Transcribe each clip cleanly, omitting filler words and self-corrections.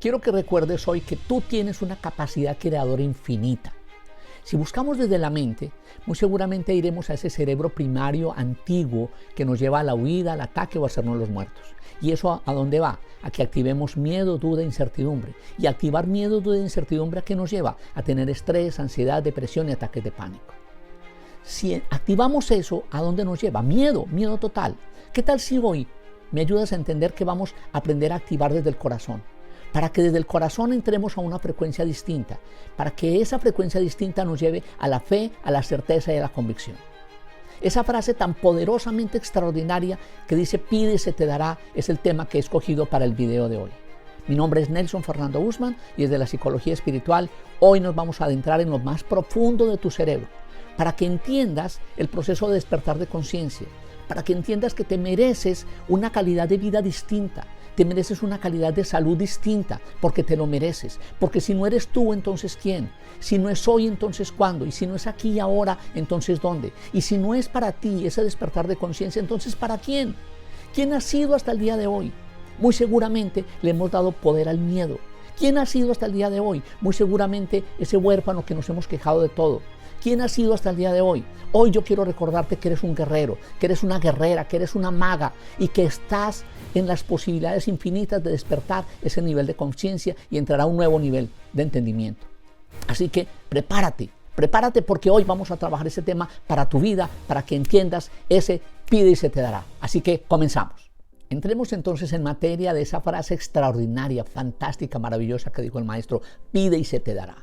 quiero que recuerdes hoy que tú tienes una capacidad creadora infinita. Si buscamos desde la mente, muy seguramente iremos a ese cerebro primario antiguo que nos lleva a la huida, al ataque o a hacernos los muertos. ¿Y eso a dónde va? A que activemos miedo, duda e incertidumbre. Y activar miedo, duda e incertidumbre, ¿a qué nos lleva? A tener estrés, ansiedad, depresión y ataques de pánico. Si activamos eso, ¿a dónde nos lleva? Miedo, miedo total. ¿Qué tal si hoy me ayudas a entender que vamos a aprender a activar desde el corazón? Para que desde el corazón entremos a una frecuencia distinta, para que esa frecuencia distinta nos lleve a la fe, a la certeza y a la convicción. Esa frase tan poderosamente extraordinaria que dice pide y se te dará es el tema que he escogido para el video de hoy. Mi nombre es Nelson Fernando Guzmán y desde la psicología espiritual hoy nos vamos a adentrar en lo más profundo de tu cerebro para que entiendas el proceso de despertar de conciencia, para que entiendas que te mereces una calidad de vida distinta, te mereces una calidad de salud distinta, porque te lo mereces. Porque si no eres tú, entonces ¿quién? Si no es hoy, entonces ¿cuándo? Y si no es aquí y ahora, entonces ¿dónde? Y si no es para ti ese despertar de conciencia, entonces ¿para quién? ¿Quién ha sido hasta el día de hoy? Muy seguramente le hemos dado poder al miedo. ¿Quién ha sido hasta el día de hoy? Muy seguramente ese huérfano que nos hemos quejado de todo. ¿Quién ha sido hasta el día de hoy? Hoy yo quiero recordarte que eres un guerrero, que eres una guerrera, que eres una maga y que estás en las posibilidades infinitas de despertar ese nivel de conciencia y entrar a un nuevo nivel de entendimiento. Así que prepárate porque hoy vamos a trabajar ese tema para tu vida, para que entiendas ese pide y se te dará. Así que comenzamos. Entremos entonces en materia de esa frase extraordinaria, fantástica, maravillosa que dijo el maestro, pide y se te dará.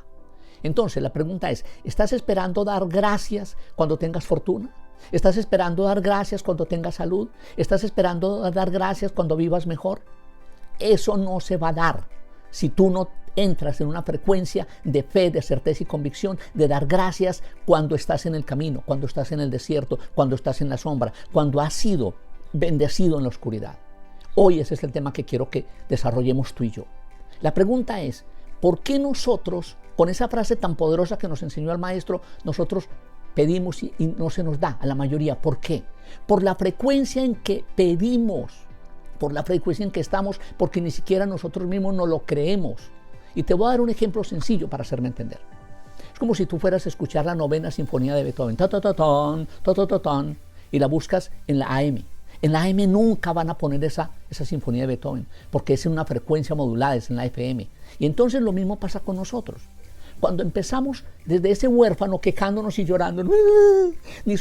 Entonces la pregunta es, ¿estás esperando dar gracias cuando tengas fortuna? ¿Estás esperando dar gracias cuando tengas salud? ¿Estás esperando dar gracias cuando vivas mejor? Eso no se va a dar si tú no entras en una frecuencia de fe, de certeza y convicción, de dar gracias cuando estás en el camino, cuando estás en el desierto, cuando estás en la sombra, cuando has sido bendecido en la oscuridad. Hoy ese es el tema que quiero que desarrollemos tú y yo. La pregunta es, ¿por qué nosotros, con esa frase tan poderosa que nos enseñó el maestro, nosotros pedimos y no se nos da a la mayoría? ¿Por qué? Por la frecuencia en que pedimos, por la frecuencia en que estamos, porque ni siquiera nosotros mismos nos lo creemos. Y te voy a dar un ejemplo sencillo para hacerme entender. Es como si tú fueras a escuchar la novena sinfonía de Beethoven, ta ta ta tan, ta ta ta tan, y la buscas en la AM. En la AM nunca van a poner esa sinfonía de Beethoven, porque es en una frecuencia modulada, es en la FM. Y entonces lo mismo pasa con nosotros. Cuando empezamos desde ese huérfano quejándonos y llorando, ni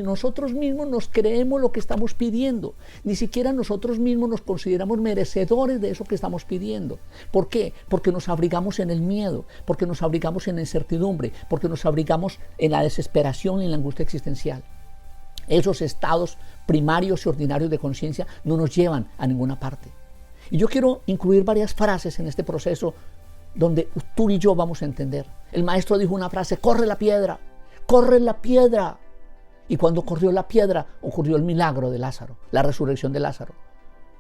nosotros mismos nos creemos lo que estamos pidiendo, ni siquiera nosotros mismos nos consideramos merecedores de eso que estamos pidiendo. ¿Por qué? Porque nos abrigamos en el miedo, porque nos abrigamos en la incertidumbre, porque nos abrigamos en la desesperación y en la angustia existencial. Esos estados primarios y ordinarios de conciencia no nos llevan a ninguna parte. Y yo quiero incluir varias frases en este proceso donde tú y yo vamos a entender. El maestro dijo una frase, corre la piedra, corre la piedra. Y cuando corrió la piedra, ocurrió el milagro de Lázaro, la resurrección de Lázaro.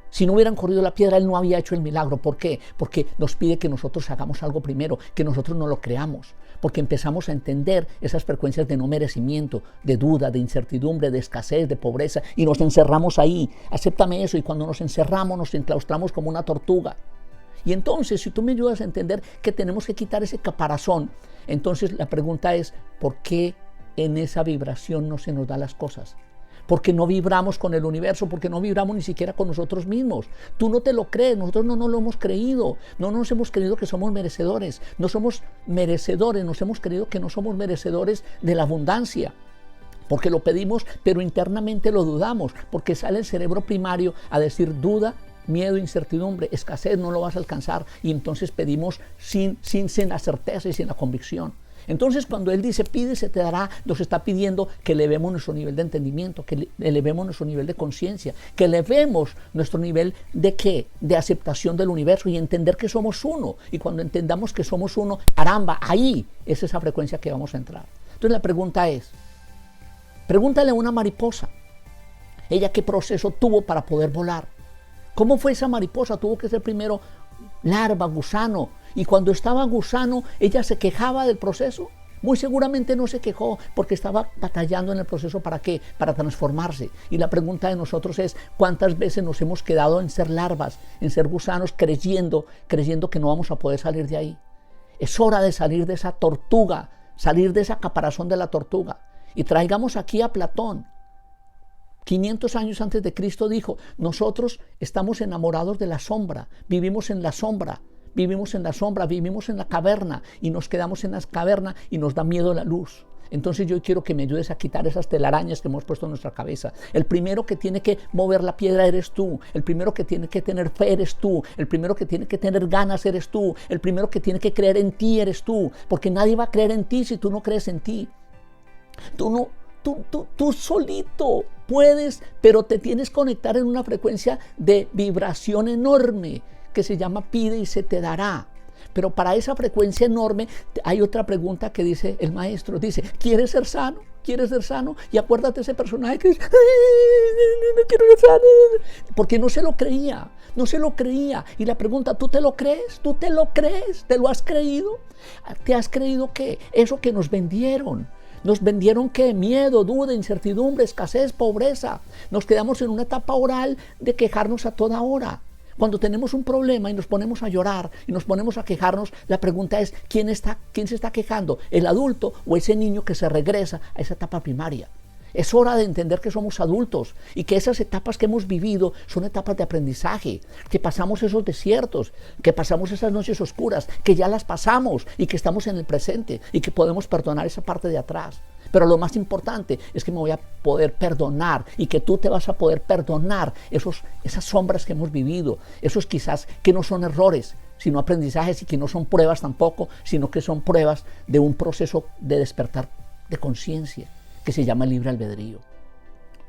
Si no hubieran corrido la piedra, él no había hecho el milagro. ¿Por qué? Porque nos pide que nosotros hagamos algo primero, que nosotros no lo creamos. Porque empezamos a entender esas frecuencias de no merecimiento, de duda, de incertidumbre, de escasez, de pobreza, y nos encerramos ahí. Acéptame eso, y cuando nos encerramos, nos enclaustramos como una tortuga. Y entonces, si tú me ayudas a entender que tenemos que quitar ese caparazón, entonces la pregunta es, ¿por qué en esa vibración no se nos dan las cosas? Porque no vibramos con el universo, porque no vibramos ni siquiera con nosotros mismos. Tú no te lo crees, nosotros no nos lo hemos creído, no nos hemos creído que somos merecedores, no somos merecedores, nos hemos creído que no somos merecedores de la abundancia. Porque lo pedimos, pero internamente lo dudamos, porque sale el cerebro primario a decir duda, miedo, incertidumbre, escasez, no lo vas a alcanzar, y entonces pedimos sin la certeza y sin la convicción. Entonces cuando él dice pide se te dará, nos está pidiendo que elevemos nuestro nivel de entendimiento, que elevemos nuestro nivel de conciencia, que elevemos nuestro nivel de ¿qué? De aceptación del universo y entender que somos uno. Y cuando entendamos que somos uno, caramba, ahí es esa frecuencia que vamos a entrar. Entonces la pregunta es, pregúntale a una mariposa, ella qué proceso tuvo para poder volar. ¿Cómo fue esa mariposa? Tuvo que ser primero larva, gusano. Y cuando estaba gusano, ella se quejaba del proceso. Muy seguramente no se quejó porque estaba batallando en el proceso. ¿Para qué? Para transformarse. Y la pregunta de nosotros es, ¿cuántas veces nos hemos quedado en ser larvas, en ser gusanos, creyendo que no vamos a poder salir de ahí? Es hora de salir de esa tortuga, salir de esa caparazón de la tortuga. Y traigamos aquí a Platón. 500 años antes de Cristo dijo, nosotros estamos enamorados de la sombra, vivimos en la sombra, vivimos en la caverna y nos quedamos en la caverna y nos da miedo la luz. Entonces yo quiero que me ayudes a quitar esas telarañas que hemos puesto en nuestra cabeza. El primero que tiene que mover la piedra eres tú. El primero que tiene que tener fe eres tú. El primero que tiene que tener ganas eres tú. El primero que tiene que creer en ti eres tú. Porque nadie va a creer en ti si tú no crees en ti. Tú solito puedes, pero te tienes que conectar en una frecuencia de vibración enorme que se llama pide y se te dará. Pero para esa frecuencia enorme hay otra pregunta que dice el maestro. Dice, ¿quieres ser sano? ¿Quieres ser sano? Y acuérdate ese personaje que dice, no quiero ser sano. Porque no se lo creía, no se lo creía. Y la pregunta, ¿tú te lo crees? ¿Tú te lo crees? ¿Te lo has creído? ¿Te has creído qué? Eso que nos vendieron. ¿Nos vendieron qué? Miedo, duda, incertidumbre, escasez, pobreza. Nos quedamos en una etapa oral de quejarnos a toda hora. Cuando tenemos un problema y nos ponemos a llorar y nos ponemos a quejarnos, la pregunta es, ¿quién se está quejando? ¿El adulto o ese niño que se regresa a esa etapa primaria? Es hora de entender que somos adultos y que esas etapas que hemos vivido son etapas de aprendizaje, que pasamos esos desiertos, que pasamos esas noches oscuras, que ya las pasamos y que estamos en el presente y que podemos perdonar esa parte de atrás. Pero lo más importante es que me voy a poder perdonar y que tú te vas a poder perdonar esas sombras que hemos vivido, esos quizás que no son errores, sino aprendizajes y que no son pruebas tampoco, sino que son pruebas de un proceso de despertar de conciencia que se llama libre albedrío.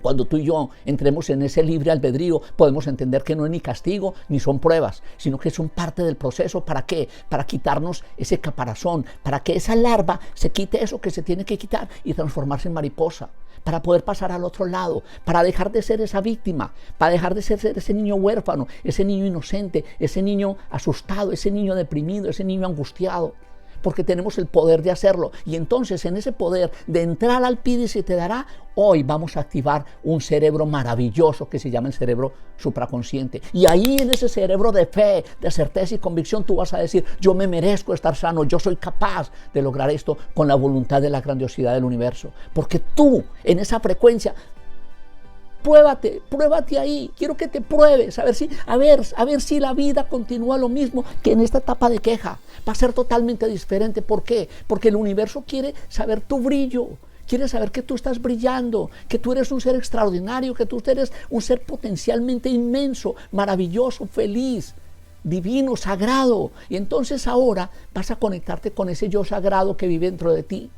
Cuando tú y yo entremos en ese libre albedrío, podemos entender que no es ni castigo ni son pruebas, sino que son parte del proceso. ¿Para qué? Para quitarnos ese caparazón, para que esa larva se quite eso que se tiene que quitar y transformarse en mariposa, para poder pasar al otro lado, para dejar de ser esa víctima, para dejar de ser ese niño huérfano, ese niño inocente, ese niño asustado, ese niño deprimido, ese niño angustiado. Porque tenemos el poder de hacerlo. Y entonces en ese poder de entrar al pide y se te dará, hoy vamos a activar un cerebro maravilloso que se llama el cerebro supraconsciente. Y ahí en ese cerebro de fe, de certeza y convicción, tú vas a decir, yo me merezco estar sano, yo soy capaz de lograr esto con la voluntad de la grandiosidad del universo. Porque tú en esa frecuencia, pruébate ahí, quiero que te pruebes, a ver si la vida continúa lo mismo que en esta etapa de queja. Va a ser totalmente diferente. ¿Por qué? Porque el universo quiere saber tu brillo, quiere saber que tú estás brillando, que tú eres un ser extraordinario, que tú eres un ser potencialmente inmenso, maravilloso, feliz, divino, sagrado. Y entonces ahora vas a conectarte con ese yo sagrado que vive dentro de ti.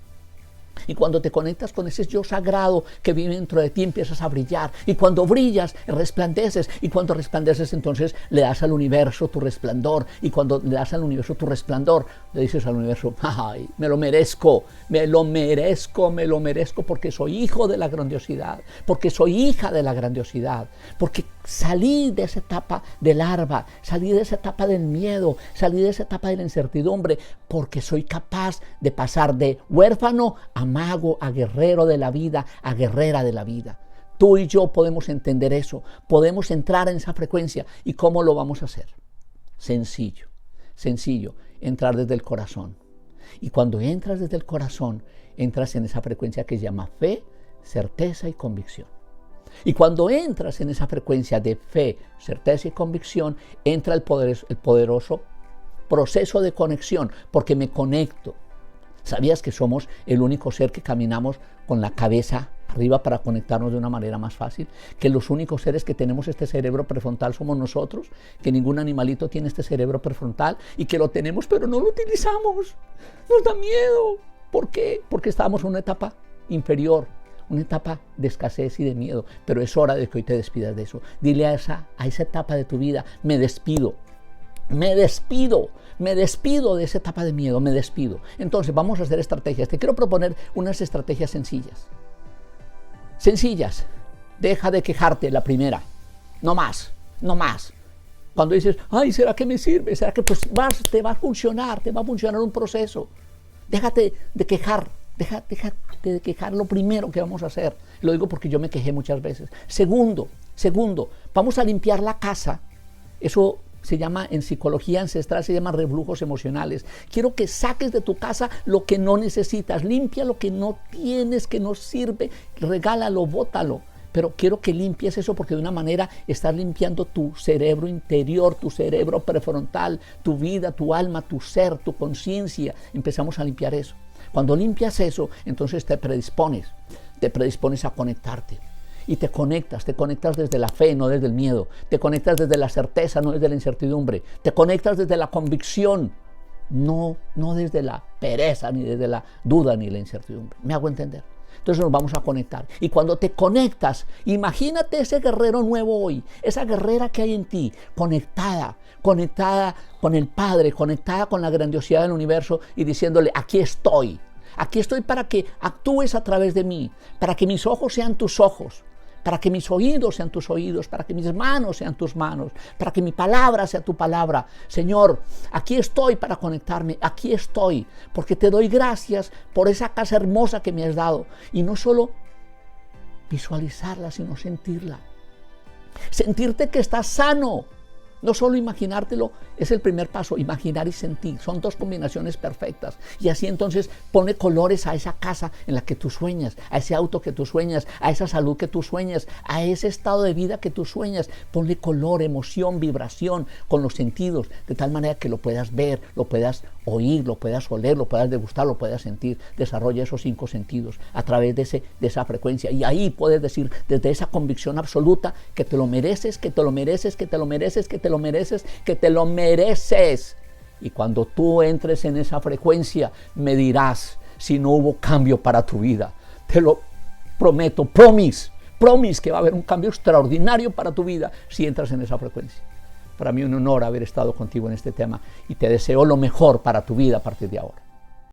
Y cuando te conectas con ese yo sagrado que vive dentro de ti, empiezas a brillar. Y cuando brillas, resplandeces. Y cuando resplandeces, entonces le das al universo tu resplandor. Y cuando le das al universo tu resplandor, le dices al universo, ¡ay, me lo merezco! Me lo merezco porque soy hijo de la grandiosidad. Porque soy hija de la grandiosidad. Porque salí de esa etapa de larva, salí de esa etapa del miedo, salí de esa etapa de la incertidumbre. Porque soy capaz de pasar de huérfano a mago, a guerrero de la vida, a guerrera de la vida. Tú y yo podemos entender eso, podemos entrar en esa frecuencia. ¿Y cómo lo vamos a hacer? Sencillo, entrar desde el corazón. Y cuando entras desde el corazón, entras en esa frecuencia que se llama fe, certeza y convicción. Y cuando entras en esa frecuencia de fe, certeza y convicción, entra el poderoso proceso de conexión, porque me conecto. ¿Sabías que somos el único ser que caminamos con la cabeza arriba para conectarnos de una manera más fácil? Que los únicos seres que tenemos este cerebro prefrontal somos nosotros, que ningún animalito tiene este cerebro prefrontal y que lo tenemos pero no lo utilizamos. Nos da miedo. ¿Por qué? Porque estábamos en una etapa inferior, una etapa de escasez y de miedo. Pero es hora de que hoy te despidas de eso. Dile a esa etapa de tu vida, me despido de esa etapa de miedo, me despido. Entonces vamos a hacer estrategias. Te quiero proponer unas estrategias sencillas. Deja de quejarte la primera. No más. Cuando dices, ay, ¿será que me sirve? ¿Será que te va a funcionar un proceso? Déjate de quejar. Déjate de quejar, lo primero que vamos a hacer. Lo digo porque yo me quejé muchas veces. Segundo, vamos a limpiar la casa. Eso se llama, en psicología ancestral, se llama reflujos emocionales. Quiero que saques de tu casa lo que no necesitas. Limpia lo que no tienes, que no sirve. Regálalo, bótalo. Pero quiero que limpies eso, porque de una manera estás limpiando tu cerebro interior, tu cerebro prefrontal, tu vida, tu alma, tu ser, tu conciencia. Empezamos a limpiar eso. Cuando limpias eso, entonces te predispones a conectarte. Y te conectas desde la fe, no desde el miedo. Te conectas desde la certeza, no desde la incertidumbre. Te conectas desde la convicción, no desde la pereza, ni desde la duda, ni la incertidumbre. ¿Me hago entender? Entonces nos vamos a conectar. Y cuando te conectas, imagínate ese guerrero nuevo hoy, esa guerrera que hay en ti, conectada con el Padre, conectada con la grandiosidad del universo y diciéndole, aquí estoy para que actúes a través de mí, para que mis ojos sean tus ojos, para que mis oídos sean tus oídos, para que mis manos sean tus manos, para que mi palabra sea tu palabra. Señor, aquí estoy para conectarme, aquí estoy, porque te doy gracias por esa casa hermosa que me has dado. Y no solo visualizarla, sino sentirla. Sentirte que estás sano. No solo imaginártelo, es el primer paso, imaginar y sentir. Son dos combinaciones perfectas. Y así entonces pone colores a esa casa en la que tú sueñas, a ese auto que tú sueñas, a esa salud que tú sueñas, a ese estado de vida que tú sueñas. Ponle color, emoción, vibración con los sentidos, de tal manera que lo puedas ver, lo puedas oír, lo puedas oler, lo puedas degustar, lo puedas sentir. Desarrolla esos 5 sentidos a través de esa frecuencia. Y ahí puedes decir desde esa convicción absoluta que te lo mereces, que te lo mereces, que te lo mereces, que te lo mereces, que te lo mereces. Y cuando tú entres en esa frecuencia, me dirás si no hubo cambio para tu vida. Te lo prometo, promise que va a haber un cambio extraordinario para tu vida si entras en esa frecuencia. Para mí un honor haber estado contigo en este tema y te deseo lo mejor para tu vida a partir de ahora.